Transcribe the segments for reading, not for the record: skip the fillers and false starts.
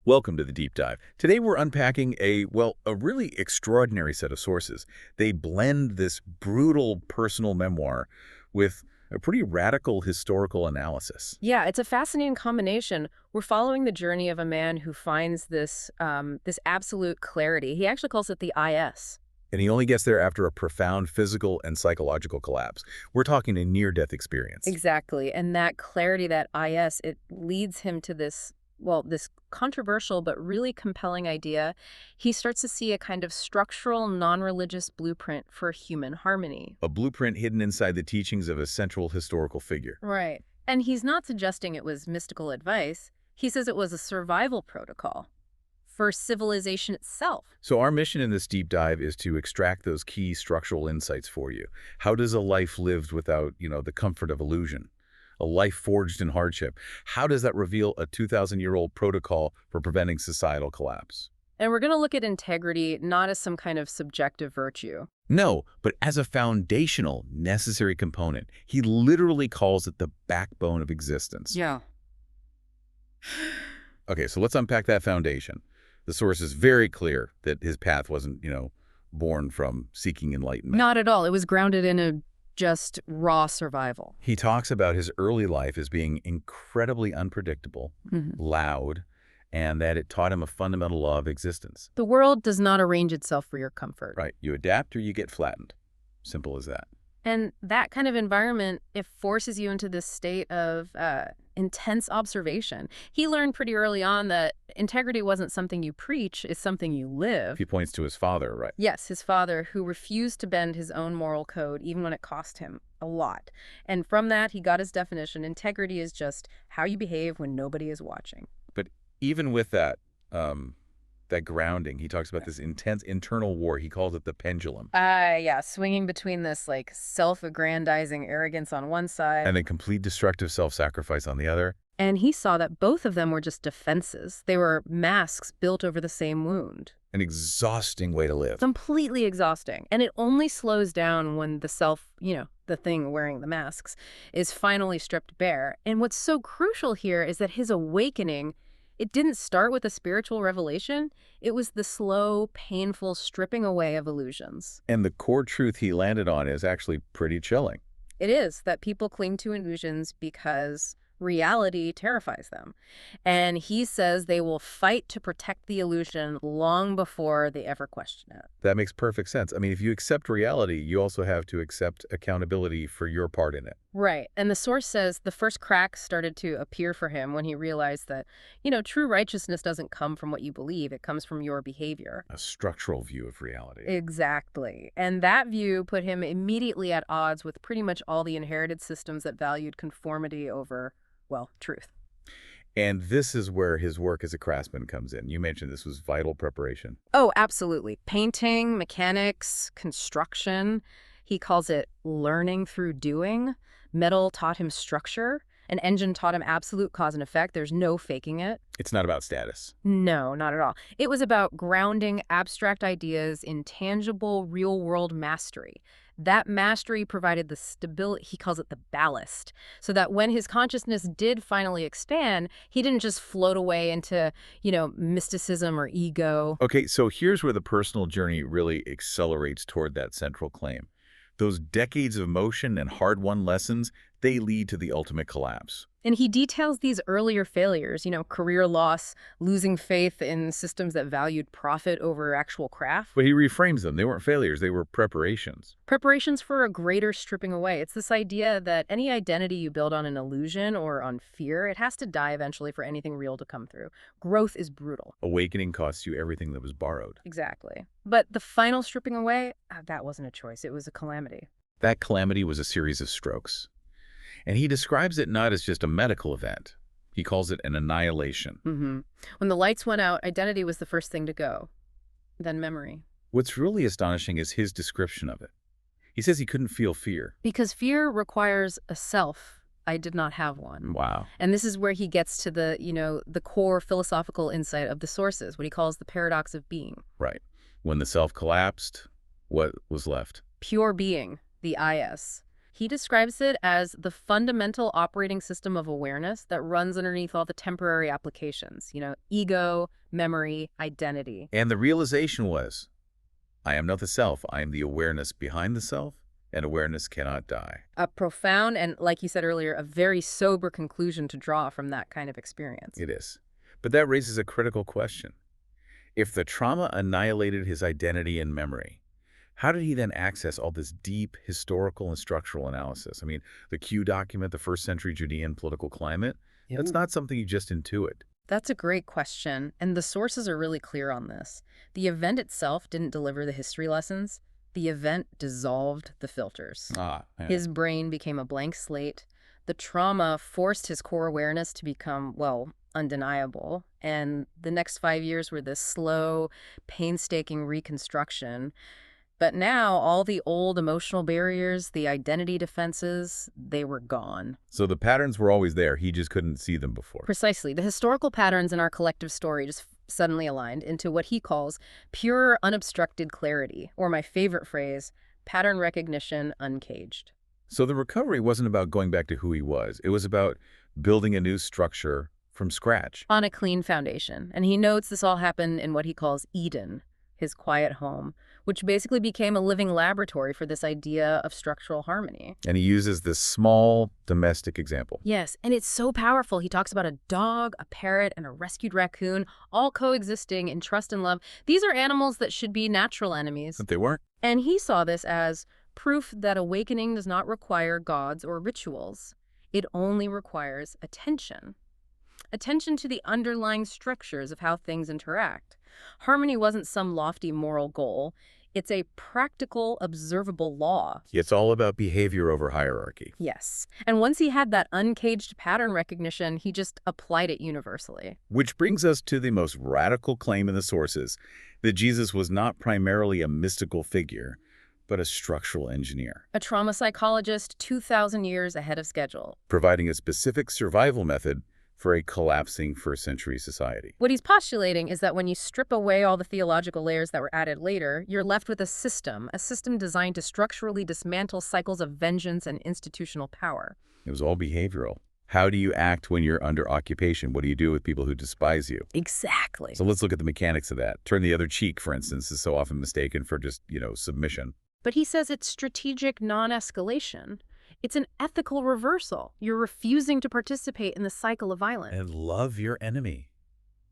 Welcome to the deep dive. Today we're unpacking a really extraordinary set of sources. They blend this brutal personal memoir with a pretty radical historical analysis. Yeah, it's a fascinating combination. We're following the journey of a man who finds this absolute clarity. He actually calls it the IS. And he only gets there after a profound physical and psychological collapse. We're talking a near-death experience. Exactly. And that clarity, that IS, it leads him to this controversial but really compelling idea. He starts to see a kind of structural, non-religious blueprint for human harmony. A blueprint hidden inside the teachings of a central historical figure. Right. And he's not suggesting it was mystical advice. He says it was a survival protocol for civilization itself. So our mission in this deep dive is to extract those key structural insights for you. How does a life lived without, the comfort of illusion? A life forged in hardship. How does that reveal a 2,000-year-old protocol for preventing societal collapse? And we're going to look at integrity not as some kind of subjective virtue. No, but as a foundational, necessary component. He literally calls it the backbone of existence. Yeah. Okay, so let's unpack that foundation. The source is very clear that his path wasn't, born from seeking enlightenment. Not at all. It was grounded in a just raw survival. He talks about his early life as being incredibly unpredictable, loud, and that it taught him a fundamental law of existence. The world does not arrange itself for your comfort. Right. You adapt or you get flattened. Simple as that. And that kind of environment, it forces you into this state of intense observation. He learned pretty early on that integrity wasn't something you preach, it's something you live. He points to his father, right? Yes, his father, who refused to bend his own moral code, even when it cost him a lot. And from that, he got his definition. Integrity is just how you behave when nobody is watching. But even with that, that grounding, he talks about this intense internal war. He calls it the pendulum. Yeah, swinging between this like self-aggrandizing arrogance on one side. And then complete destructive self-sacrifice on the other. And he saw that both of them were just defenses. They were masks built over the same wound. An exhausting way to live. Completely exhausting. And it only slows down when the self, the thing wearing the masks, is finally stripped bare. And what's so crucial here is that his awakening, it didn't start with a spiritual revelation. It was the slow, painful stripping away of illusions. And the core truth he landed on is actually pretty chilling. It is that people cling to illusions because reality terrifies them. And he says they will fight to protect the illusion long before they ever question it. That makes perfect sense. I mean, if you accept reality, you also have to accept accountability for your part in it. Right. And the source says the first cracks started to appear for him when he realized that, true righteousness doesn't come from what you believe. It comes from your behavior. A structural view of reality. Exactly. And that view put him immediately at odds with pretty much all the inherited systems that valued conformity over, truth. And this is where his work as a craftsman comes in. You mentioned this was vital preparation. Oh, absolutely. Painting, mechanics, construction. He calls it learning through doing. Metal taught him structure. An engine taught him absolute cause and effect. There's no faking it. It's not about status. No, not at all. It was about grounding abstract ideas in tangible, real-world mastery. That mastery provided the stability, he calls it the ballast, so that when his consciousness did finally expand, he didn't just float away into, mysticism or ego. Okay, so here's where the personal journey really accelerates toward that central claim. Those decades of motion and hard-won lessons, they lead to the ultimate collapse. And he details these earlier failures, career loss, losing faith in systems that valued profit over actual craft. But he reframes them. They weren't failures. They were preparations. Preparations for a greater stripping away. It's this idea that any identity you build on an illusion or on fear, it has to die eventually for anything real to come through. Growth is brutal. Awakening costs you everything that was borrowed. Exactly. But the final stripping away, that wasn't a choice. It was a calamity. That calamity was a series of strokes. And he describes it not as just a medical event. He calls it an annihilation. When the lights went out, identity was the first thing to go, then memory. What's really astonishing is his description of it. He says he couldn't feel fear. Because fear requires a self. I did not have one. Wow. And this is where he gets to the core philosophical insight of the sources, what he calls the paradox of being. Right. When the self collapsed, what was left? Pure being, the IS. He describes it as the fundamental operating system of awareness that runs underneath all the temporary applications, ego, memory, identity. And the realization was, I am not the self, I am the awareness behind the self, and awareness cannot die. A profound and, like you said earlier, a very sober conclusion to draw from that kind of experience. It is. But that raises a critical question. If the trauma annihilated his identity and memory, how did he then access all this deep historical and structural analysis? I mean, the Q document, the first century Judean political climate, that's not something you just intuit. That's a great question, and the sources are really clear on this. The event itself didn't deliver the history lessons. The event dissolved the filters. Yeah. His brain became a blank slate. The trauma forced his core awareness to become, well, undeniable. And the next 5 years were this slow, painstaking reconstruction. But now all the old emotional barriers, the identity defenses, they were gone. So the patterns were always there, he just couldn't see them before. Precisely. The historical patterns in our collective story just suddenly aligned into what he calls pure, unobstructed clarity, or my favorite phrase, pattern recognition uncaged. So the recovery wasn't about going back to who he was. It was about building a new structure from scratch. On a clean foundation. And he notes this all happened in what he calls Eden, his quiet home, which basically became a living laboratory for this idea of structural harmony. And he uses this small domestic example. Yes, and it's so powerful. He talks about a dog, a parrot, and a rescued raccoon, all coexisting in trust and love. These are animals that should be natural enemies. But they weren't. And he saw this as proof that awakening does not require gods or rituals. It only requires attention. Attention to the underlying structures of how things interact. Harmony wasn't some lofty moral goal. It's a practical, observable law. It's all about behavior over hierarchy. Yes. And once he had that uncaged pattern recognition, he just applied it universally. Which brings us to the most radical claim in the sources, that Jesus was not primarily a mystical figure, but a structural engineer. A trauma psychologist 2,000 years ahead of schedule. Providing a specific survival method for a collapsing first-century society. What he's postulating is that when you strip away all the theological layers that were added later, you're left with a system designed to structurally dismantle cycles of vengeance and institutional power. It was all behavioral. How do you act when you're under occupation? What do you do with people who despise you? Exactly. So let's look at the mechanics of that. Turn the other cheek, for instance, is so often mistaken for just, submission. But he says it's strategic non-escalation. It's an ethical reversal. You're refusing to participate in the cycle of violence. And love your enemy.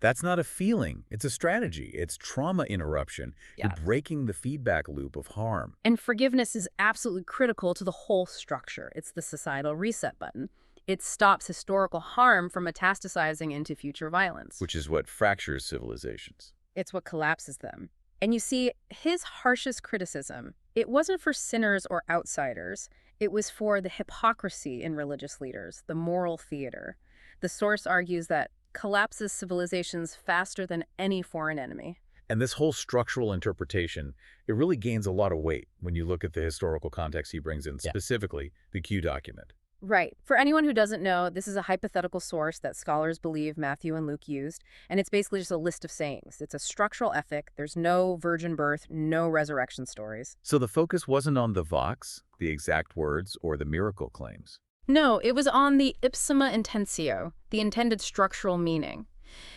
That's not a feeling. It's a strategy. It's trauma interruption. Yeah. You're breaking the feedback loop of harm. And forgiveness is absolutely critical to the whole structure. It's the societal reset button. It stops historical harm from metastasizing into future violence. Which is what fractures civilizations. It's what collapses them. And you see, his harshest criticism, it wasn't for sinners or outsiders. It was for the hypocrisy in religious leaders, the moral theater. The source argues that collapses civilizations faster than any foreign enemy. And this whole structural interpretation, it really gains a lot of weight when you look at the historical context he brings in, specifically the Q document. Right. For anyone who doesn't know, this is a hypothetical source that scholars believe Matthew and Luke used, and it's basically just a list of sayings. It's a structural ethic. There's no virgin birth, no resurrection stories. So the focus wasn't on the vox, the exact words, or the miracle claims. No, it was on the ipsima intentio, the intended structural meaning.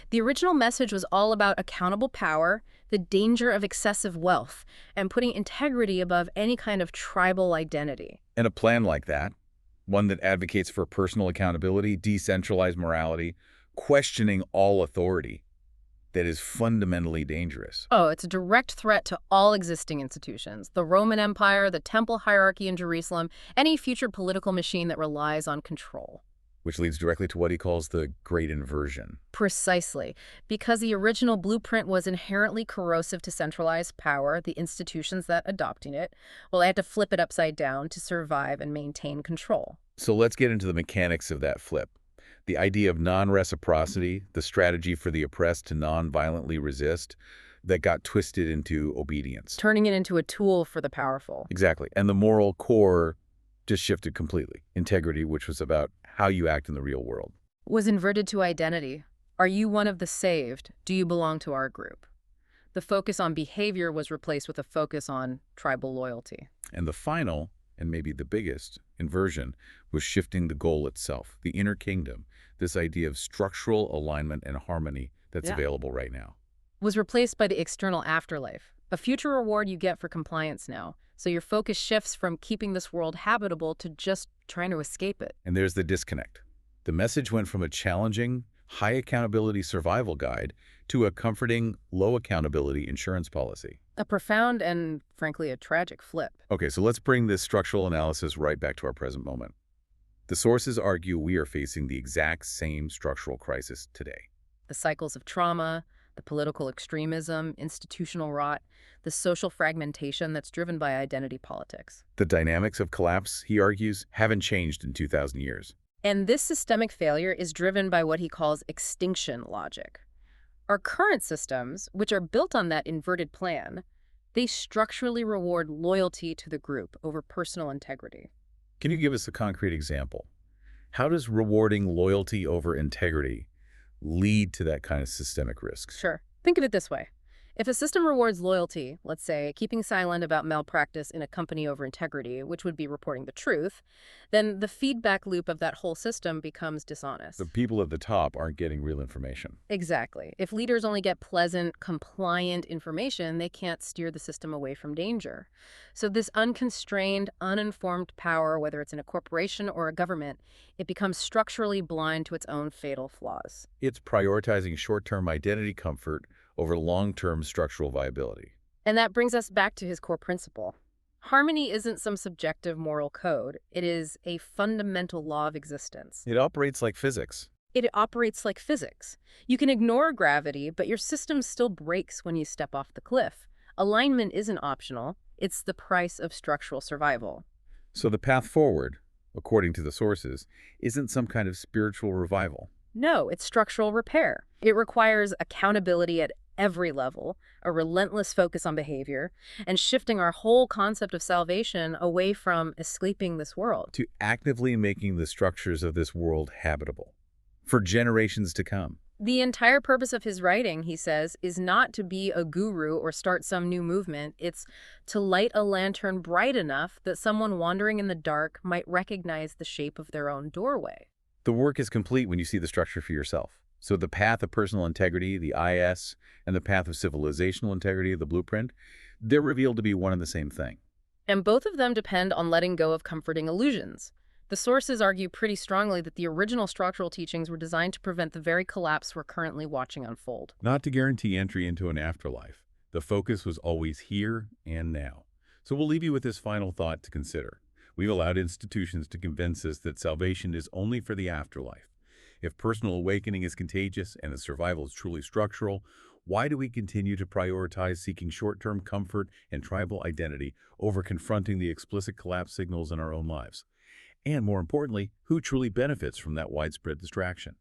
The original message was all about accountable power, the danger of excessive wealth, and putting integrity above any kind of tribal identity. And a plan like that, one that advocates for personal accountability, decentralized morality, questioning all authority, that is fundamentally dangerous. Oh, it's a direct threat to all existing institutions. The Roman Empire, the temple hierarchy in Jerusalem, any future political machine that relies on control. Which leads directly to what he calls the Great Inversion. Precisely. Because the original blueprint was inherently corrosive to centralized power, the institutions that adopting it, well, they had to flip it upside down to survive and maintain control. So let's get into the mechanics of that flip. The idea of non-reciprocity, the strategy for the oppressed to non-violently resist, that got twisted into obedience. Turning it into a tool for the powerful. Exactly. And the moral core just shifted completely. Integrity, which was about how you act in the real world. Was inverted to identity. Are you one of the saved? Do you belong to our group? The focus on behavior was replaced with a focus on tribal loyalty. And the final, and maybe the biggest, inversion, was shifting the goal itself, the inner kingdom, this idea of structural alignment and harmony that's Yeah. available right now. Was replaced by the external afterlife, a future reward you get for compliance now. So your focus shifts from keeping this world habitable to just trying to escape it. And there's the disconnect. The message went from a challenging, high accountability survival guide to a comforting, low accountability insurance policy. A profound and, frankly, a tragic flip. Okay, so let's bring this structural analysis right back to our present moment. The sources argue we are facing the exact same structural crisis today. The cycles of trauma, the political extremism, institutional rot, the social fragmentation that's driven by identity politics. The dynamics of collapse, he argues, haven't changed in 2,000 years. And this systemic failure is driven by what he calls extinction logic. Our current systems, which are built on that inverted plan, they structurally reward loyalty to the group over personal integrity. Can you give us a concrete example? How does rewarding loyalty over integrity lead to that kind of systemic risks? Sure. Think of it this way. If a system rewards loyalty, let's say keeping silent about malpractice in a company over integrity, which would be reporting the truth, then the feedback loop of that whole system becomes dishonest. The people at the top aren't getting real information. Exactly. If leaders only get pleasant, compliant information, they can't steer the system away from danger. So this unconstrained, uninformed power, whether it's in a corporation or a government, it becomes structurally blind to its own fatal flaws. It's prioritizing short-term identity comfort over long-term structural viability. And that brings us back to his core principle. Harmony isn't some subjective moral code. It is a fundamental law of existence. It operates like physics. It operates like physics. You can ignore gravity, but your system still breaks when you step off the cliff. Alignment isn't optional. It's the price of structural survival. So the path forward, according to the sources, isn't some kind of spiritual revival. No, it's structural repair. It requires accountability at every level, a relentless focus on behavior, and shifting our whole concept of salvation away from escaping this world. To actively making the structures of this world habitable for generations to come. The entire purpose of his writing, he says, is not to be a guru or start some new movement. It's to light a lantern bright enough that someone wandering in the dark might recognize the shape of their own doorway. The work is complete when you see the structure for yourself. So the path of personal integrity, the IS, and the path of civilizational integrity, the blueprint, they're revealed to be one and the same thing. And both of them depend on letting go of comforting illusions. The sources argue pretty strongly that the original structural teachings were designed to prevent the very collapse we're currently watching unfold. Not to guarantee entry into an afterlife. The focus was always here and now. So we'll leave you with this final thought to consider. We've allowed institutions to convince us that salvation is only for the afterlife. If personal awakening is contagious and the survival is truly structural, why do we continue to prioritize seeking short-term comfort and tribal identity over confronting the explicit collapse signals in our own lives? And more importantly, who truly benefits from that widespread distraction?